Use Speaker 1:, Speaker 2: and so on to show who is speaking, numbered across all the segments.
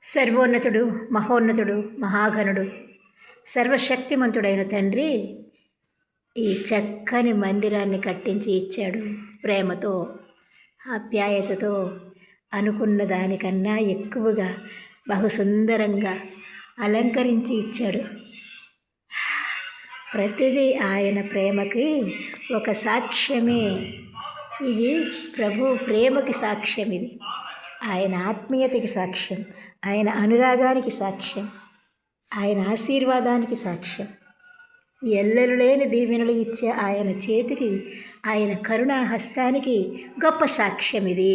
Speaker 1: సర్వోన్నతుడు, మహోన్నతుడు, మహాఘనుడు, సర్వశక్తిమంతుడైన తండ్రి ఈ చక్కని మందిరాన్ని కట్టించి ఇచ్చాడు. ప్రేమతో, ఆప్యాయతతో, అనుకున్న దానికన్నా ఎక్కువగా బహు సుందరంగా అలంకరించి ఇచ్చాడు. ప్రతిదీ ఆయన ప్రేమకి ఒక సాక్ష్యమే. ఇది ప్రభు ప్రేమకి సాక్ష్యం. ఇది ఆయన ఆత్మీయతకి సాక్ష్యం, ఆయన అనురాగానికి సాక్ష్యం, ఆయన ఆశీర్వాదానికి సాక్ష్యం. ఎల్లలు లేని దీవెనలు ఇచ్చే ఆయన చేతికి, ఆయన కరుణా హస్తానికి గొప్ప సాక్ష్యం ఇది.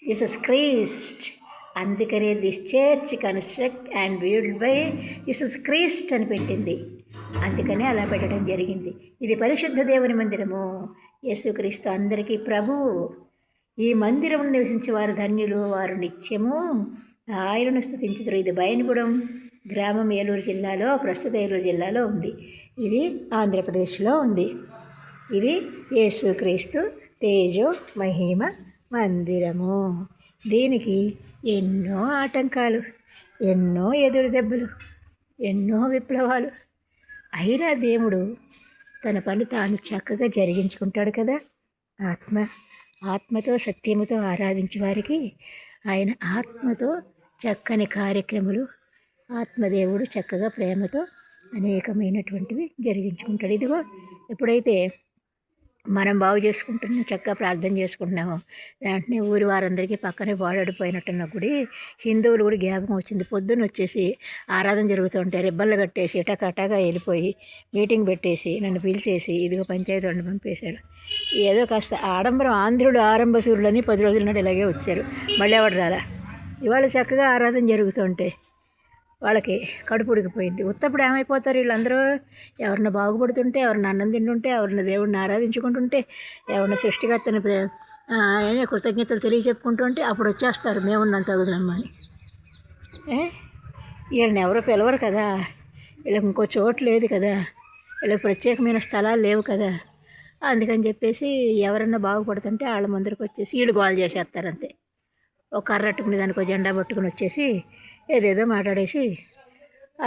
Speaker 1: Jesus Christ. అందుకనే this church construct and build by Jesus Christ అని పెట్టింది. అందుకనే అలా పెట్టడం జరిగింది. ఇది పరిశుద్ధ దేవుని మందిరము. యేసుక్రీస్తు అందరికీ ప్రభువు. ఈ మందిరం నివసించి వారు ధన్యులు, వారు నిత్యము ఆయనను స్తుతించుదురు. ఇది బయనగూడెం గ్రామం, ఏలూరు జిల్లాలో, ప్రస్తుత ఏలూరు జిల్లాలో ఉంది. ఇది ఆంధ్రప్రదేశ్లో ఉంది. ఇది యేసుక్రీస్తు తేజో మహిమ మందిరము. దీనికి ఎన్నో ఆటంకాలు, ఎన్నో ఎదురు దెబ్బలు, ఎన్నో విప్లవాలు. అయినా దేవుడు తన పని తాను చక్కగా జరిగించుకుంటాడు కదా. ఆత్మతో సత్యముతో ఆరాధించే వారికి ఆయన ఆత్మతో చక్కని కార్యక్రమాలు, ఆత్మదేవుడు చక్కగా ప్రేమతో అనేకమైనటువంటివి జరిగించుకుంటాడు. ఇదిగో ఎప్పుడైతే మనం బాగు చేసుకుంటున్నాం, చక్కగా ప్రార్థన చేసుకుంటున్నాము, వెంటనే ఊరి వారందరికీ పక్కనే వాడాడిపోయినట్టున్న గుడి హిందువులు కూడా జ్ఞాపకం వచ్చింది. పొద్దున్న వచ్చేసి ఆరాధన జరుగుతుంటే రిబ్బన్లు కట్టేసి టకాటగా వెళ్ళిపోయి మీటింగ్ పెట్టేసి నన్ను పిలిచేసి ఇదిగో పంచాయతీ వండి పంపేశారు. ఏదో కాస్త ఆడంబరం, ఆంధ్రుడు ఆరంభ సూర్యులని 10 రోజుల నాడు ఇలాగే వచ్చారు, మళ్ళీ ఎవడు రాలా. ఇవాళ చక్కగా ఆరాధన జరుగుతుంటే వాళ్ళకి కడుపు ఉడికిపోయింది. ఉత్తప్పుడు ఏమైపోతారు వీళ్ళందరూ? ఎవరిని బాగుపడుతుంటే, ఎవరిని అన్నం తింటుంటే, ఎవరిని దేవుడిని ఆరాధించుకుంటుంటే, ఎవరిని సృష్టికర్తని కృతజ్ఞతలు తెలియచెప్పుకుంటుంటే అప్పుడు వచ్చేస్తారు మేమున్నాం తగుదనమ్మా అని. వీళ్ళని ఎవరో పిలవరు కదా, వీళ్ళకి ఇంకో చోటు లేదు కదా, వీళ్ళకి ప్రత్యేకమైన స్థలాలు లేవు కదా. అందుకని చెప్పేసి ఎవరన్నా బాగుపడుతుంటే వాళ్ళ ముందరికి వచ్చేసి వీళ్ళు గోల్ చేసేస్తారు అంతే. ఒక కర్ర అట్టుకుని దానికి ఒక జెండా పట్టుకుని వచ్చేసి ఏదేదో మాట్లాడేసి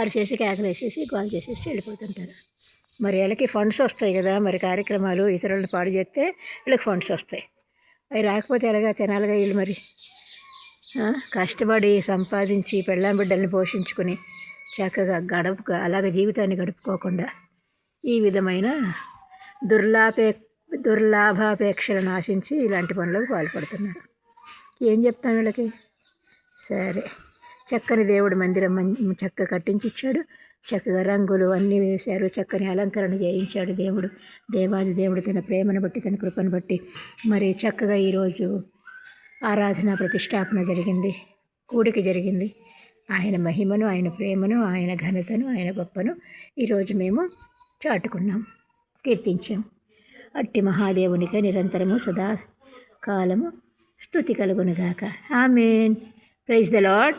Speaker 1: అరిచేసి కేకలేసేసి గోల్ చేసేసి వెళ్ళిపోతుంటారు. మరి వీళ్ళకి ఫండ్స్ వస్తాయి కదా, మరి కార్యక్రమాలు ఇతరులను పాడు చేస్తే వీళ్ళకి ఫండ్స్ వస్తాయి. అవి రాకపోతే ఎలాగా తినాలిగా వీళ్ళు? మరి కష్టపడి సంపాదించి పెళ్ళాం బిడ్డల్ని పోషించుకుని చక్కగా అలాగే జీవితాన్ని గడుపుకోకుండా ఈ విధమైన దుర్లాభాపేక్షలను ఆశించి ఇలాంటి పనులకు పాల్పడుతున్నారు. ఏం చెప్తాను వీళ్ళకి? సరే, చక్కని దేవుడి మందిరం చక్కగా కట్టించిచ్చాడు. చక్కగా రంగులు అన్నీ వేశారు, చక్కని అలంకరణ చేయించాడు దేవుడు. దేవాది దేవుడు తన ప్రేమను బట్టి, తన కృపను బట్టి మరి చక్కగా ఈరోజు ఆరాధన ప్రతిష్టాపన జరిగింది, కూడిక జరిగింది. ఆయన మహిమను, ఆయన ప్రేమను, ఆయన ఘనతను, ఆయన గొప్పను ఈరోజు మేము చాటుకున్నాం, కీర్తించాం. అట్టి మహాదేవునికే నిరంతరము సదా కాలము స్తుతి కలుగునుగాక. ఆమేన్. Praise the lord.